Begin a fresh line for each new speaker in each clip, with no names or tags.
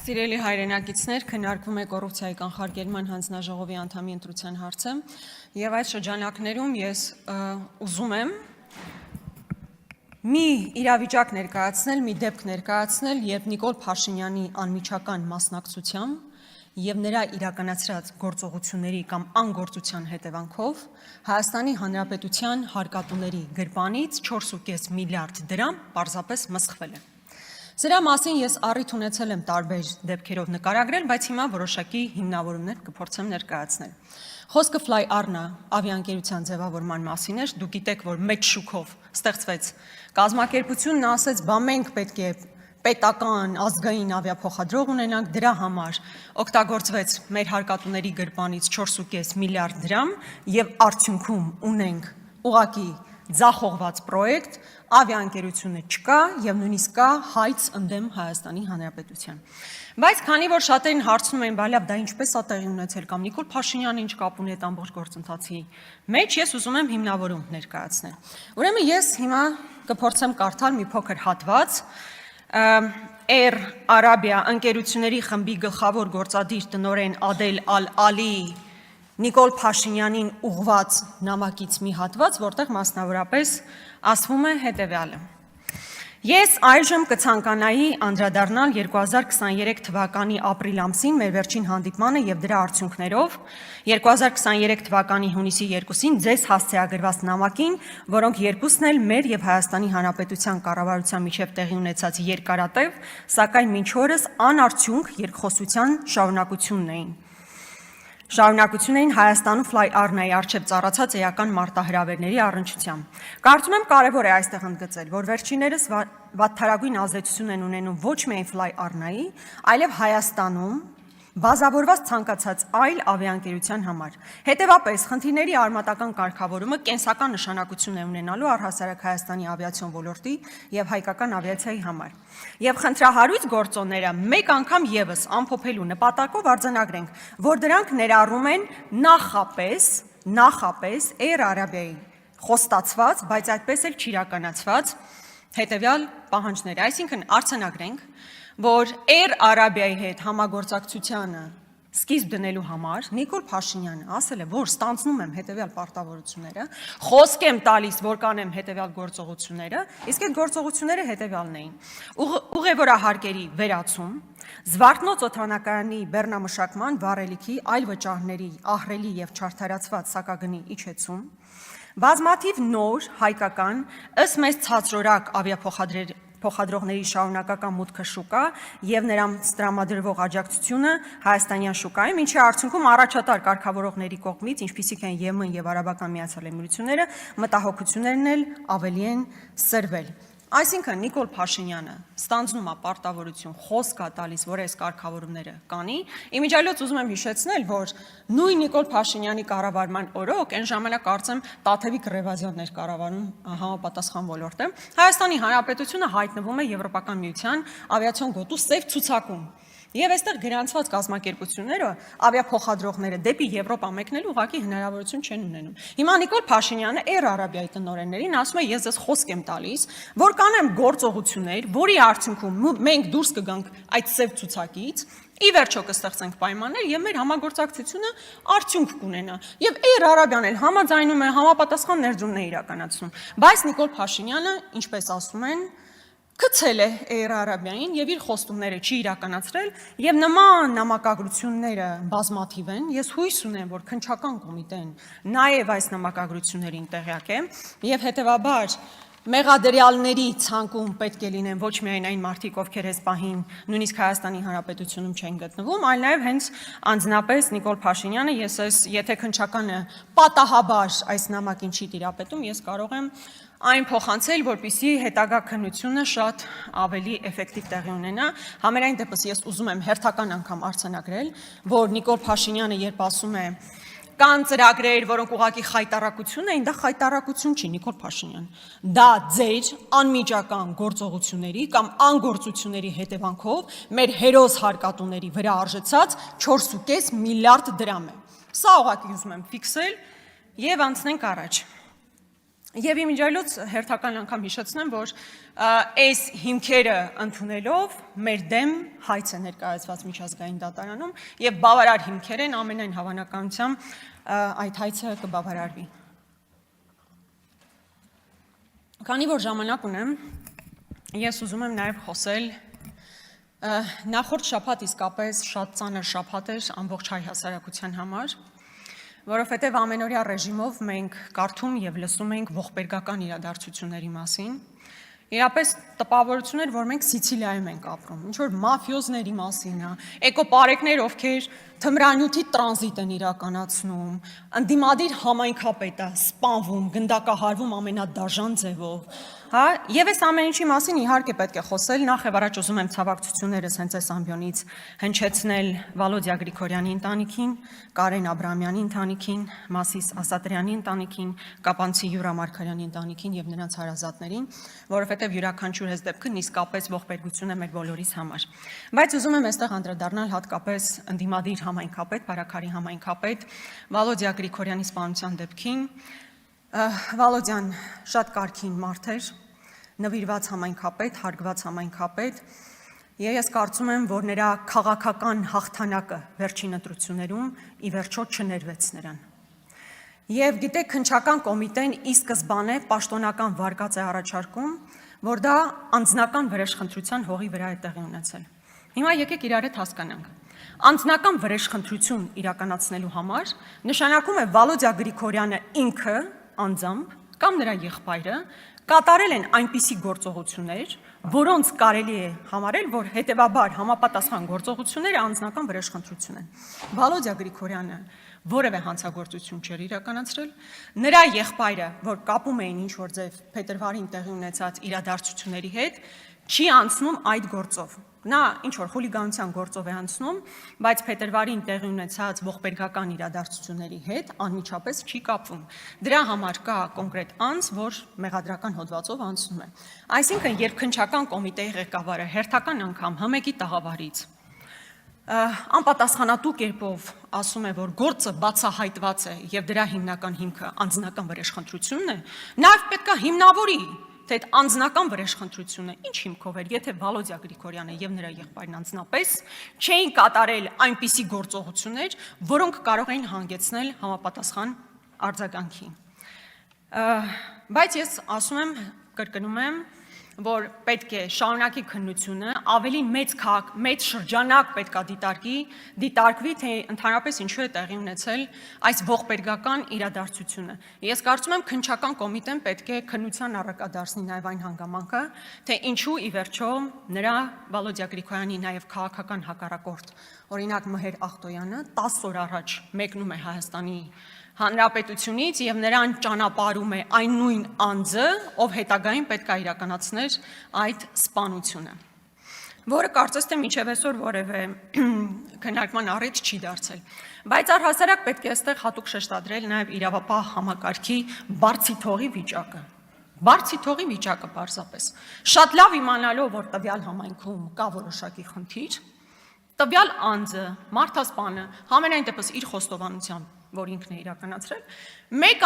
Սիրելի հայրենակիցներ, քննարկվում է կոռուպցիայի կանխարգելման հանձնաժողովի անդամի ընտրության հարցը եւ այդ շրջանակներում ես ուզում եմ մի իրավիճակ ներկայացնել, մի դեպք ներկայացնել, երբ Նիկոլ Փաշինյանի անմիջական մասնակցությամբ եւ նրա իրականացրած գործողությունների կամ անգործության հետևանքով Հայաստանի Հանրապետության հարկատուների գրպանից 4.5 միլիարդ դրամ պարզապես մսխվել է։ Սրա մասին ես առիթ ունեցել եմ տարբեր դեպքերով նկարագրել, բայց հիմա որոշակի հիմնավորումներ կփորձեմ ներկայացնել։ Խոսքը Fly Arna ավիաընկերության ձևավորման մասին էր, դուք գիտեք, որ մեծ շուկով ստեղծվեց կազմակերպությունն ասեց, բա մենք պետք է պետական ազգային ավիափոխադրող ունենանք, դրա համար օգտագործվեց մեր հարկատուների գրպանից 4.5 միլիարդ դրամ եւ արդյունքում ունենք ուղղակի ձախողված պրոյեկտ, ավիաընկերությունը չկա եւ նույնիսկ կա հայց ընդդեմ Հայաստանի Հանրապետության։ Բայց քանի որ շատերին հարցնում են, բալավ դա ինչպես է տեղի ունեցել կամ Նիկոլ Փաշինյանը ինչ կապ ունի այդ ամբողջ գործընթացի մեջ, ես ուզում եմ հիմնավորում ներկայացնել։ Ուրեմն ես հիմա կփորձեմ կարդալ մի փոքր հատված Air Arabia ընկերությունների խմբի գլխավոր գործադիր տնօրեն Ադել Ալ-Ալի Նիկոլ Փաշինյանին ուղված նամակից մի հատված, որտեղ մասնավորապես ասվում է հետևյալը. Ես այժմ կցանկանայի անդրադառնալ 2023 թվականի ապրիլ ամսին մեր վերջին հանդիպմանը եւ դրա արդյունքներով 2023 թվականի հունիսի 2-ին ձեզ հասցեագրված նամակին, որոնք երկուսն էլ մեր եւ Հայաստանի Հանրապետության կառավարության միջև տեղի ունեցած երկարատև, սակայն մինչ օրս անարդյունք երկխոսության շարունակություն էին Հայաստանում Fly Arna-ի առջև ծառացած էական մարտահրավերների առնչությամբ։ Կարծում եմ կարևոր է այստեղ ընդգծել, որ վերջիններս վատթարագույն ազդեցություն են ունենում ոչ միայն Fly Arna-ի, այլև Հայաստանում բազավորված ցանկացած այլ ավիաընկերության համար։ Հետևաբար, խնդիրների արմատական կարգավորումը կենսական նշանակություն է ունենալու առհասարակ Հայաստանի ավիացիոն ոլորտի եւ հայկական ավիացիայի համար։ Եվ խնդրահարույց գործոնները մեկ անգամ եւս ամփոփելու նպատակով արձանագրենք, որ դրանք ներառում են նախապես Air Arabia-ի խոստացված, բայց այդպես էլ չիրականացված հետեւյալ պահանջները, այսինքն արձանագրենք, որ Air Arabia-ի հետ համագործակցությանը սկիզբ դնելու համար Նիկոլ Փաշինյանը ասել է, որ ստանձնում եմ հետևյալ պարտավորությունները, խոսք եմ տալիս, որ կանեմ հետևյալ գործողությունները, իսկ այդ գործողությունները հետևյալն էին. ուղևորահարկերի վերացում, Զվարթնոց օդանավակայանի բեռնամշակման, վառելիքի, այլ վճարների ահռելի եւ չարդարացված սակագնի իջեցում, բազմաթիվ նոր հայկական ըստ մեծ ցածրորակ ավիափոխադրողների շարունակական մուտքը շուկա եւ նրանց տրամադրվող աջակցությունը հայաստանյան շուկայում, ինչի արդյունքում առաջատար կարգավորողների կողմից, ինչպիսիք են ԵՄ եւ Արաբական Միացյալ Էմիրությունները, մտահոգություններն էլ ավելի են սրվել։ Այսինքն Նիկոլ Փաշինյանը ստանձնում է պարտավորություն, խոսք է տալիս, որ այս կարգավորումները կանի։ Իմիջիայլոց ուզում եմ հիշեցնել, որ նույն Նիկոլ Փաշինյանի կառավարման օրոք այն ժամանակ կարծեմ Տաթևիկ Ռևազյանն էր կառավարում համապատասխան ոլորտը։ Հայաստանի Հանրապետությունը հայտնվում է Եվրոպական միության ավիացիոն գոտու սև ցուցակում։ Եվ այստեղ գրանցված կազմակերպությունները, ավիափոխադրողները դեպի Եվրոպա մեկնելու ուղղակի հնարավորություն չեն ունենում։ Հիմա Նիկոլ Փաշինյանը Air Arabia-ի տնօրեններին ասում է, ես ձեզ խոսք եմ տալիս, որ կանեմ գործողություններ, որի արդյունքում մենք դուրս կգանք այդ սև ցուցակից, ի վերջո կստեղծենք պայմաններ եւ մեր համագործակցությունը արդյունք կունենա։ Եվ Air Arabia-ն էլ համաձայնում է, համապատասխան ներդրումներ իրականացնում։ Բայց Նիկոլ Փաշինյանը, ինչպես ասում են, գցել է Air Arabia-ին եւ իր խոստումները չի իրականացրել եւ նման նամակագրությունները բազմաթիվ են։ Ես հույս ունեմ, որ քննչական կոմիտեն նաեւ այս նամակագրություններին տեղյակ է եւ հետեւաբար մեղադրյալների ցանկում պետք է լինեն ոչ միայն այն մարդիկ, ովքեր այս պահին նույնիսկ Հայաստանի Հանրապետությունում չեն գտնվում, այլ նաեւ հենց անձնապես Նիկոլ Փաշինյանը, եթե քննչականը պատահաբար այս նամակին չի տիրապետում, ես կարող եմ այն փոխանցել, որպեսզի հետագա քննությունը շատ ավելի էֆեկտիվ տեղի ունենա։ Համենայն դեպս ես ուզում եմ հերթական անգամ արձանագրել, որ Նիկոլ Փաշինյանը երբ ասում է կան ծրագրեր, որոնք ուղղակի խայտարակություն էին, դա խայտարակություն չի, Նիկոլ Փաշինյան։ Դա ձեր անմիջական գործողությունների կամ անգործությունների հետևանքով մեր հերոս հարկատուների վրա արժեցած 4.5 միլիարդ դրամ է։ Սա ուղղակի ուզում եմ ֆիքսել եւ անցնենք առաջ։ Եվ իմիջիայլոց հերթական անգամ հիշեցնեմ, որ այս հիմքերը ընդունելով մեր դեմ հայց է ներկայացված միջազգային դատարանում եւ բավարար հիմքեր են ամենայն հավանականությամբ այդ հայցը կբավարարվի։ Քանի որ ժամանակ ունեմ, ես ուզում եմ նաեւ խոսել նախորդ շաբաթ իսկապես շատ ծանր շաբաթ էր ամբողջ հայ հասարակության համար, որովհետև ամենօրյա ռեժիմով մենք կարդում եւ լսում ենք ողբերգական իրադարձությունների մասին։ Իրապես տպավորություն էր, որ մենք Սիցիլիայում ենք ապրում, ինչ որ մաֆիոզների մասին է, էկոպարեկներ, ովքեր թմրանյութի տրանզիտ են իրականացնում, ընդդիմադիր համայնքապետ է սպանվում, գնդակահարվում ամենադաժան ձևով, հա, եւ այս ամեն ինչի մասին իհարկե պետք է խոսել, նախ եւ առաջ ուզում եմ ցավակցություններս հենց այս ամբիոնից հնչեցնել Վալոդիա Գրիգորյանի ընտանիքին, Կարեն Աբրամյանի ընտանիքին, Մասիս Ասատրյանի ընտանիքին, Կապանցի Յուրա Մարգարյանի ընտանիքին եւ նրանց հարազատներին, որովհետեւ յուրաքանչյուր այս դեպքը իսկապես ողբերգություն է մեր բոլորիս համար։ Բայց ուզում եմ այստեղ անդրադառնալ հատկապես ընդդիմադիր համայնքապետ, Փարաքարի համայնքապետ Վալոդիա Գրիգորյանի սպանության դեպքին։ Վալոդյան շատ կարգին մարդ էր, նվիրված համայնքապետ, հարգված համայնքապետ, եւ ես կարծում եմ, որ նրա քաղաքական հաղթանակը վերջին ընտրություններում ի վերջո չներվեց նրան։ Եվ գիտեք, քննչական կոմիտեն ի սկզբանե պաշտոնական վարկած է առաջարկում, որ դա անձնական վրեժխնդրության հողի վրա է տեղի ունեցել։ Հիմա եկեք իրար հետ հասկանանք։ Անձնական վրեժխնդրություն իրականացնելու համար նշանակում է Վալոդիա Գրիգորյանը ինքը անձամբ կամ նրա եղբայրը կատարել են այնպիսի գործողություններ, որոնց կարելի է համարել, որ հետևաբար համապատասխան գործողությունները անձնական վրեժխնդրություն են։ Վալոդիա Գրիգորյանը որևէ հանցագործություն չէր իրականացրել, նրա եղբայրը, որ կապում էին ինչ-որ ձև փետրվարին տեղի ունեցած իրադարձությունների հետ, չի անցնում այդ գործով։ Նա ինչ-որ խուլիգանության գործով է անցնում, բայց փետրվարին տեղի ունեցած ողբերգական իրադարձությունների հետ անմիջապես չի կապվում։ Դրա համար կա կոնկրետ անձ, որ մեղադրական հոդվածով անցնում է։ Այսինքն, երբ քննչական կոմիտեի ղեկավարը հերթական անգամ ՀՄԿ-ի տաղավարից անպատասխանատու կերպով ասում է, որ գործը բացահայտված է եւ դրա հիմնական հիմքը անձնական վրեժխնդրությունն է, նաեւ պետք է հիմնավորի, թե այդ անձնական վրեժխնդրությունը ինչ հիմքով էր, եթե Վալոդիա Գրիգորյանը եւ նրա եղբայրն անձնապես չէին կատարել այնպիսի գործողություններ, որոնք կարող էին հանգեցնել համապատասխան արձագանքի։ Բայց ես ասում եմ, կրկնում եմ, որ պետք է շարունակի քննությունը, ավելի մեծ շրջանակ պետք է դիտարկվի, թե ընդհանրապես ինչու է տեղի ունեցել այս ողբերգական իրադարձությունը։ Ես կարծում եմ, քննչական կոմիտեն պետք է քննության առարկա դարձնի նաև այն հանգամանքը, թե ինչու ի վերջո նրա Վալոդիա Գրիգորյանի նաև քաղաքական հակառակորդ, օրինակ Մհեր Ախտոյանը 10 օր առաջ մեկնում է Հայաստանի Հանրապետությունից եւ նրան ճանապարհում է այն նույն անձը, ով հետագային պետք է իրականացներ այդ սպանությունը, որը կարծես թե մինչև այսօր որևէ քննարկման առիթ չի դարձել։ Բայց առհասարակ պետք է այստեղ հատուկ շեշտադրել նաեւ իրավապահ համակարգի բարձի թողի վիճակը։ Բարձի թողի վիճակը պարզապես։ Շատ լավ իմանալով, որ տվյալ համայնքում կա որոշակի խնդիր, տվյալ անձը, մարդասպանը, համենայն դեպս իր խոստովանությամբ, որ ինքն է իրականացրել, մեկ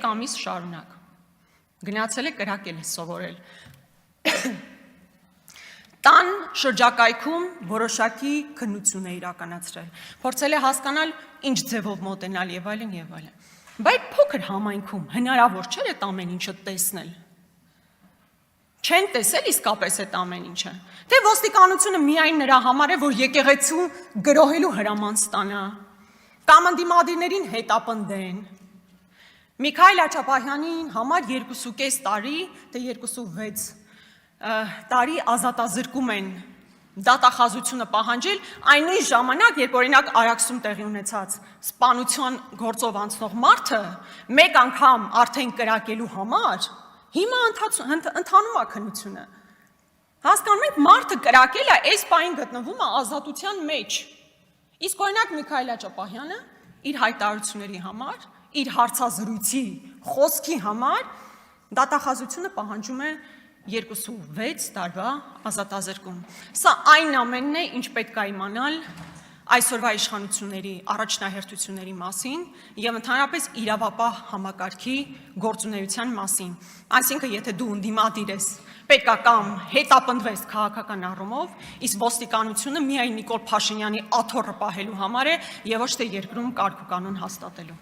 ամիս շարունակ գնացել է կրակել է սովորել։ Տան շրջակայքում որոշակի քննություն է իրականացրել, փորձել է հասկանալ ինչ ձևով մոտենալ եւ այլն եւ այլն։ Բայց փոքր համայնքում հնարավոր չէ այդ ամեն ինչը տեսնել։ Չեն տեսել իսկապես այդ ամեն ինչը։ Թե ոստիկանությունը միայն նրա համար է, որ եկեղեցու գրոհելու հրաման ստանա, կամ ընդդիմադիրներին հետապնդեն։ Միքայել Աչապահյանին համար 2.5 տարի, թե 2.6 տարի ազատազրկում են դատախազությունը պահանջել այն նույն ժամանակ, երբ օրինակ Արաքսում տեղի ունեցած սպանության գործով անցնող մարդը մեկ անգամ արդեն կրակելու համար հիմա ընթանում է քննությունը։ Հասկանում եք, մարդը կրակել է, այս պահին գտնվում է ազատության մեջ։ Իսկ օրինակ Միքայել Աչապահյանը իր հայտարարությունների համար, իր հարցազրույցի խոսքի համար դատախազությունը պահանջում է 2.6 տարվա ազատազրկում։ Սա այն ամենն է, ինչ պետք է իմանալ այսօրվա իշխանությունների առաջնահերթությունների մասին եւ ընդհանրապես իրավապահ համակարգի գործունեության մասին։ Այսինքն, եթե դու ընդդիմադիր ես, պետք է կամ հետապնդվես քաղաքական առումով, իսկ ոստիկանությունը միայն Նիկոլ Փաշինյանի աթոռը պահելու համար է եւ ոչ թե երկրում կարգ ու կանոն հաստատելու։